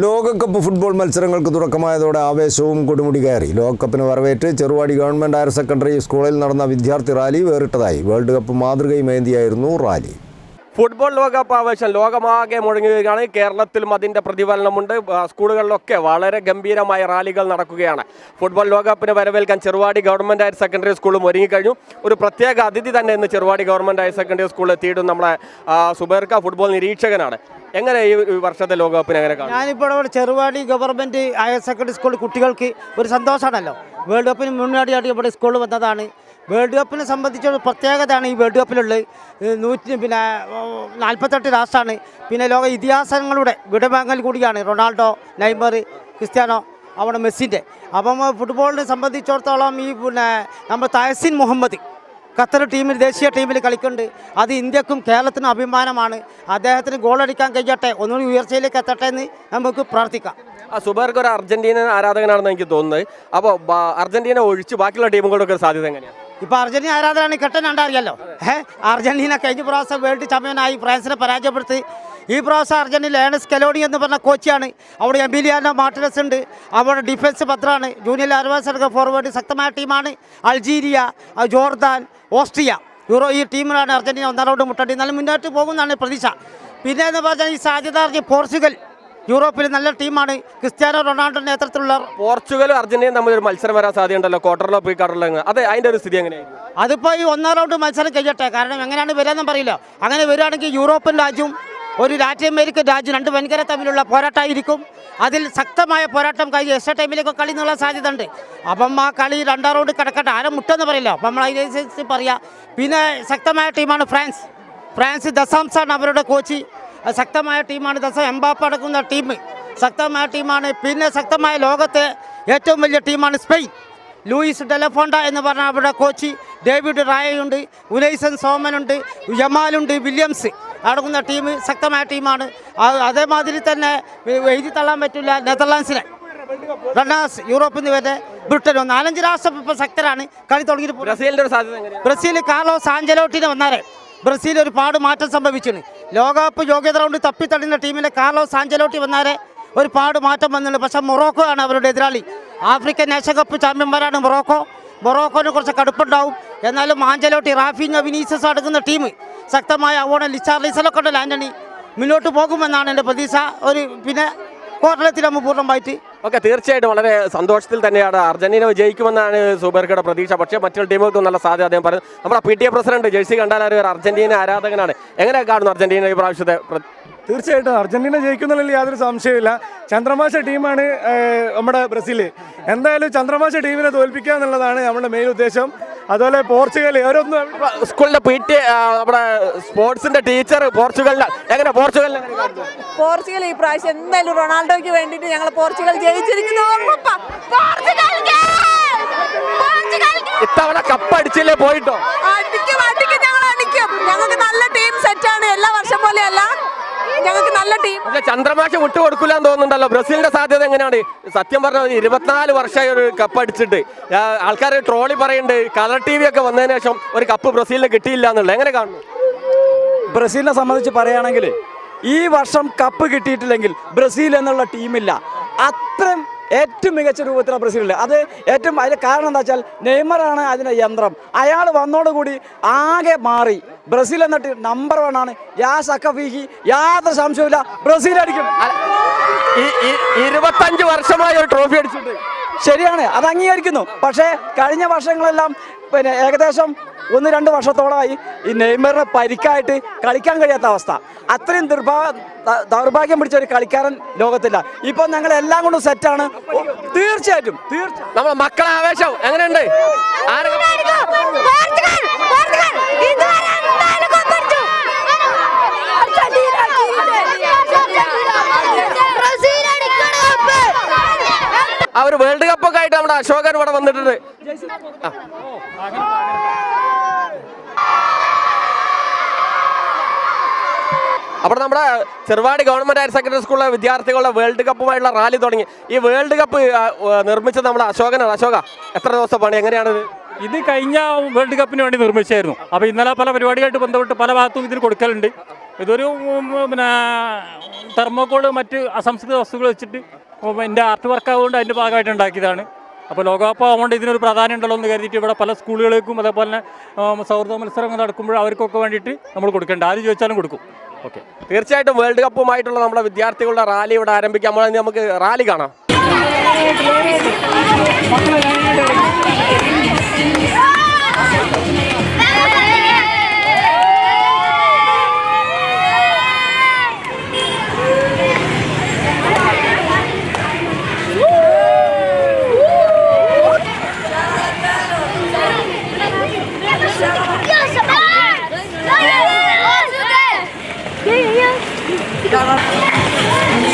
ലോകകപ്പ് ഫുട്ബോൾ മത്സരങ്ങൾക്ക് തുടക്കമായതോടെ ആവേശവും കൊടുമുടി കയറി. ലോകകപ്പിന് വരവേറ്റ് ചെറുവാടി ഗവൺമെൻറ് ഹയർ സെക്കൻഡറി സ്കൂളിൽ നടന്ന വിദ്യാർത്ഥി റാലി വേറിട്ടതായി. വേൾഡ് കപ്പ് മാതൃകയുമേന്തിയായിരുന്നു റാലി. ഫുട്ബോൾ ലോകകപ്പ് ആവേശം ലോകമാകെ മുഴങ്ങുകയാണ്. കേരളത്തിലും അതിൻ്റെ പ്രതിഫലനമുണ്ട്. സ്കൂളുകളിലൊക്കെ വളരെ ഗംഭീരമായ റാലികൾ നടക്കുകയാണ്. ഫുട്ബോൾ ലോകകപ്പിന് വരവേൽക്കാൻ ചെറുവാടി ഗവൺമെൻറ് ഹയർ സെക്കൻഡറി സ്കൂളും ഒരുങ്ങിക്കഴിഞ്ഞു. ഒരു പ്രത്യേക അതിഥി തന്നെ ഇന്ന് ചെറുവാടി ഗവൺമെൻറ് ഹയർ സെക്കൻഡറി സ്കൂളിൽ എത്തിയിട്ടും നമ്മളെ സുബൈർക്ക ഫുട്ബോൾ നിരീക്ഷകനാണ്. എങ്ങനെ ഈ വർഷത്തെ ലോകകപ്പിന് എങ്ങനെ കാണും? ഞാനിപ്പോൾ ഇവിടെ Cheruvadi government higher secondary school കുട്ടികൾക്ക് ഒരു സന്തോഷമാണല്ലോ. വേൾഡ് കപ്പിന് മുന്നോടിയായിട്ട് ഇവിടെ സ്കൂളിൽ വന്നതാണ്. വേൾഡ് കപ്പിനെ സംബന്ധിച്ചൊരു പ്രത്യേകതയാണ് ഈ വേൾഡ് കപ്പിലുള്ളത്. 48 രാഷ്ട്രമാണ്. പിന്നെ ലോക ഇതിഹാസങ്ങളുടെ വിടവാങ്ങൽ കൂടിയാണ് റൊണാൾഡോ, നെയ്മർ, ക്രിസ്ത്യാനോ, അവിടെ മെസ്സിൻ്റെ. അപ്പം ഫുട്ബോളിനെ സംബന്ധിച്ചിടത്തോളം ഈ നമ്മുടെ തഹസിൻ മുഹമ്മദ് ഖത്തർ ടീമിൽ, ദേശീയ ടീമിൽ കളിക്കുന്നുണ്ട്. അത് ഇന്ത്യക്കും കേരളത്തിനും അഭിമാനമാണ്. അദ്ദേഹത്തിന് ഗോളടിക്കാൻ കഴിയട്ടെ, ഒന്നുകൂടി ഉയർച്ചയിലേക്ക് എത്തട്ടെ എന്ന് നമുക്ക് പ്രാർത്ഥിക്കാം. സുബൈർക്ക് ഒരു അർജന്റീന ആരാധകനാണെന്ന് എനിക്ക് തോന്നുന്നത്. അപ്പോൾ അർജന്റീന ഒഴിച്ച് ബാക്കിയുള്ള ടീമുകളുടെ സാധ്യത എങ്ങനെയാണ്? ഇപ്പോൾ അർജന്റീന ആരാധകരാണ് കെട്ടൻ കണ്ടറിയാലോ. അർജന്റീന കഴിഞ്ഞ പ്രാവശ്യം വേൾഡ് ചാമ്പ്യനായി ഫ്രാൻസിനെ പരാജയപ്പെടുത്തി. ഈ പ്രാവശ്യം അർജന്റീന ലേണൽ സ്കലോണി എന്ന് പറഞ്ഞ കോച്ചാണ്. അവിടെ എമിലിയാനോ മാർട്ടിനസ് ഉണ്ട്. അവിടെ ഡിഫൻസ് ഭദ്രാണ്. ജൂനിയർ അർവാസർക്ക് ഫോർവേഡ് ശക്തമായ ടീമാണ്. അൾജീരിയ, ജോർദാൻ, ഓസ്ട്രിയ, ഈ ടീമിലാണ് അർജന്റീന ഒന്നാം റൗണ്ട് മുട്ടേണ്ടി. നല്ല മുന്നോട്ട് പോകുന്നതാണ് പ്രതീക്ഷ. പിന്നെ എന്ന് പറഞ്ഞാൽ ഈ സാധ്യത അറിഞ്ഞ് പോർച്ചുഗൽ യൂറോപ്പിൽ നല്ല ടീമാണ്. ക്രിസ്ത്യാനോ റൊണാൾഡോ നേതൃത്വത്തിലുള്ള പോർച്ചുഗലും അർജന്റീനയും തമ്മിൽ ഒരു മത്സരം വരാൻ സാധ്യതയുണ്ടല്ലോ, ക്വാർട്ടറിലോ പ്രീ ക്വാർട്ടറിലോ. അത് അതിൻ്റെ ഒരു സ്ഥിതി എങ്ങനെയായിരിക്കും? അതിപ്പോൾ ഈ ഒന്നാം റൗണ്ട് മത്സരം കഴിയട്ടെ. കാരണം എങ്ങനെയാണ് വരാമെന്ന് പറയില്ല. അങ്ങനെ വരികയാണെങ്കിൽ യൂറോപ്യൻ രാജ്യവും ഒരു ലാറ്റിൻ അമേരിക്കൻ രാജ്യം രണ്ട് വൻകര തമ്മിലുള്ള പോരാട്ടമായിരിക്കും. അതിൽ ശക്തമായ പോരാട്ടം കഴിഞ്ഞ് എക്സ്ട്രാ ടൈമിലേക്ക് കളി എന്നുള്ള സാധ്യത ഉണ്ട്. അപ്പം ആ കളി രണ്ടാം റൗണ്ട് കിടക്കട്ടെ, ആരും മുട്ടെന്ന് പറയില്ല. അപ്പം നമ്മൾ അതിനനുസരിച്ച് പറയാം. പിന്നെ ശക്തമായ ടീമാണ് ഫ്രാൻസ് ദശാംശാണ് അവരുടെ കോച്ച്. ശക്തമായ ടീമാണ്. എംബാപ്പ അടക്കുന്ന ടീം ശക്തമായ ടീമാണ്. പിന്നെ ശക്തമായ ലോകത്തെ ഏറ്റവും വലിയ ടീമാണ് സ്പെയിൻ. ലൂയിസ് ഡെലഫോണ്ട എന്ന് പറഞ്ഞ അവരുടെ കോച്ച്. ഡേവിഡ് റായയുണ്ട്, ഉനൈസൻ സോമനുണ്ട്, ജമാലുണ്ട്, വില്യംസ് അടങ്ങുന്ന ടീം ശക്തമായ ടീമാണ്. അതേമാതിരി തന്നെ എഴുതി തള്ളാൻ പറ്റില്ല നെതർലാൻഡ്സിനെ, റണ്ണേഴ്സ്, യൂറോപ്പിൽ നിന്ന് വരെ ബ്രിട്ടൻ, 4-5 രാഷ്ട്രം ഇപ്പോൾ ശക്തരാണ്. കളി തുടങ്ങിയിട്ട് ബ്രസീലിൻ്റെ ഒരു സാധ്യത. ബ്രസീൽ കാർലോസ് ആഞ്ചലോട്ടിനെ വന്നാലേ ബ്രസീൽ ഒരുപാട് മാറ്റം സംഭവിച്ചിട്ടുണ്ട്. ലോകകപ്പ് യോഗ്യത റൗണ്ട് തപ്പിത്തള്ളുന്ന ടീമിലെ കാർലോസ് ആഞ്ചലോട്ടി വന്നാലേ ഒരുപാട് മാറ്റം വന്നിട്ടുണ്ട്. പക്ഷേ മൊറോക്കോ ആണ് അവരുടെ എതിരാളി. ആഫ്രിക്കൻ ഏഷ്യ കപ്പ് ചാമ്പ്യന്മാരാണ് മൊറോക്കോന് കുറച്ച് കടുപ്പുണ്ടാവും. എന്നാലും ആഞ്ചലോട്ടി, റാഫിഞ്ഞോ, വിനീഷ്യസ് അടങ്ങുന്ന ടീം ശക്തമായ ഓണം ലിച്ചാർലിസലൊക്കെ ഉണ്ടല്ലോ, ആൻ്റണി മുന്നോട്ട് പോകുമെന്നാണ് എൻ്റെ പ്രതീക്ഷ. പിന്നെ ക്വാർട്ടറിലെത്തിയാൽ പൂർണ്ണമായിട്ട് ഓക്കെ. തീർച്ചയായിട്ടും വളരെ സന്തോഷത്തിൽ തന്നെയാണ്. അർജന്റീന വിജയിക്കുമെന്നാണ് സുബൈർക്കയുടെ പ്രതീക്ഷ. പക്ഷേ മറ്റുള്ള ടീമുകൾക്കും നല്ല സാധ്യത അദ്ദേഹം പറഞ്ഞു. നമ്മുടെ PTA പ്രസിഡന്റ് ജേഴ്സി കണ്ടാൽ ഒരു അർജന്റീന ആരാധകനാണ്. എങ്ങനെ കാണുന്നു അർജന്റീന ഈ പ്രാവശ്യത്തെ? തീർച്ചയായിട്ടും അർജന്റീന ജയിക്കുന്നതിൽ യാതൊരു സംശയമില്ല. ചന്ദ്രമാശ ടീമാണ് നമ്മുടെ ബ്രസീൽ. എന്തായാലും ചന്ദ്രമാശ ടീമിനെ തോൽപ്പിക്കുക എന്നുള്ളതാണ് നമ്മുടെ മെയിൻ ഉദ്ദേശം. അതുപോലെ പോർച്ചുഗൽ സ്കൂളിന്റെ PTA നമ്മുടെ സ്പോർട്സിന്റെ ടീച്ചർ പോർച്ചുഗൽ ഈ പ്രാവശ്യം എന്തായാലും റൊണാൾഡോയ്ക്ക് വേണ്ടിയിട്ട് ഞങ്ങൾ പോർച്ചുഗൽ ജയിച്ചിരിക്കുന്നു. ഇത്തവണ കപ്പടിച്ചില്ലേ പോയിട്ടോ? ഞങ്ങൾക്ക് നല്ല ടീം സെറ്റാണ്. എല്ലാ വർഷം പോലെയല്ല, ഞങ്ങൾക്ക് നല്ല ടീം. പക്ഷെ ചന്ദ്രമാശ വിട്ടുകൊടുക്കില്ലാന്ന് തോന്നുന്നുണ്ടല്ലോ. ബ്രസീലിന്റെ സാധ്യത എങ്ങനെയാണ്? സത്യം പറഞ്ഞാൽ 24 വർഷമായി ഒരു കപ്പ് അടിച്ചിട്ട് ആൾക്കാർ ട്രോളി പറയുന്നുണ്ട്. കളർ TV ഒക്കെ വന്നതിന് ശേഷം ഒരു കപ്പ് ബ്രസീലിന് കിട്ടിയില്ല എന്നുള്ളത് എങ്ങനെ കാണുന്നു? ബ്രസീലിനെ സംബന്ധിച്ച് പറയുകയാണെങ്കിൽ ഈ വർഷം കപ്പ് കിട്ടിയിട്ടില്ലെങ്കിൽ ബ്രസീൽ എന്നുള്ള ടീമില്ല. അത്രയും ഏറ്റവും മികച്ച രൂപത്തിലാണ് ബ്രസീലിൽ. അത് ഏറ്റവും അതിന് കാരണം എന്താ വെച്ചാൽ നെയ്മറാണ് അതിൻ്റെ യന്ത്രം. അയാൾ വന്നോടുകൂടി ആകെ മാറി. ബ്രസീൽ എന്ന ടീം നമ്പർ 1 ആണ്. യാതൊരു സംശയമില്ല, ബ്രസീൽ അടിക്കും. 25 വർഷമായി ഒരു ട്രോഫി അടിച്ചിട്ട് ശരിയാണ്, അത് അംഗീകരിക്കുന്നു. പക്ഷേ കഴിഞ്ഞ വർഷങ്ങളെല്ലാം ഏകദേശം 1-2 വർഷത്തോളമായി ഈ നെയ്മറിന് പരിക്കായിട്ട് കളിക്കാൻ കഴിയാത്ത അവസ്ഥ. അത്രയും ദൗർഭാഗ്യം പിടിച്ച ഒരു കളിക്കാരൻ ലോകത്തില്ല. ഇപ്പം ഞങ്ങൾ എല്ലാം കൊണ്ടും സെറ്റാണ്. തീർച്ചയായിട്ടും നമ്മളെ മക്കളെ ആവേശം എങ്ങനെയുണ്ട്? അവർ വേൾഡ് കപ്പ് ഒക്കെ ആയിട്ട് നമ്മുടെ അശോകൻ ഇവിടെ വന്നിട്ടുണ്ട്. അപ്പോൾ നമ്മുടെ ചെറുവാടി ഗവൺമെൻറ് ഹയർ സെക്കൻഡറി സ്കൂളിലെ വിദ്യാർത്ഥികളുടെ വേൾഡ് കപ്പുമായിട്ടുള്ള റാലി തുടങ്ങി. ഈ വേൾഡ് കപ്പ് നിർമ്മിച്ചത് നമ്മുടെ അശോകനാണ്. അശോക, എത്ര ദിവസം പണി, എങ്ങനെയാണിത്? ഇത് കഴിഞ്ഞ വേൾഡ് കപ്പിന് വേണ്ടി നിർമ്മിച്ചായിരുന്നു. അപ്പോൾ ഇന്നലെ പല പരിപാടിയായിട്ട് ബന്ധപ്പെട്ട് പല ഭാഗത്തും ഇതിന് കൊടുക്കലുണ്ട്. ഇതൊരു പിന്നെ തെർമോക്കോൾ മറ്റ് അസംസ്കൃത വസ്തുക്കൾ വെച്ചിട്ട് എൻ്റെ ആർട്ട് വർക്ക് ആയതുകൊണ്ട് അതിൻ്റെ ഭാഗമായിട്ട് ഉണ്ടാക്കിയതാണ്. അപ്പോൾ ലോകകപ്പ് ആവുകൊണ്ട് ഇതിനൊരു പ്രാധാന്യം ഉണ്ടല്ലോ എന്ന് കരുതിയിട്ട് ഇവിടെ പല സ്കൂളുകൾക്കും അതേപോലെ തന്നെ സൗഹൃദ മത്സരങ്ങൾ നടക്കുമ്പോൾ അവർക്കൊക്കെ വേണ്ടിയിട്ട് നമ്മൾ കൊടുക്കേണ്ട ആര് ചോദിച്ചാലും കൊടുക്കും. ഓക്കെ, തീർച്ചയായിട്ടും വേൾഡ് കപ്പുമായിട്ടുള്ള നമ്മുടെ വിദ്യാർത്ഥികളുടെ റാലി ഇവിടെ ആരംഭിക്കാം. നമുക്ക് റാലി കാണാം. Yeah.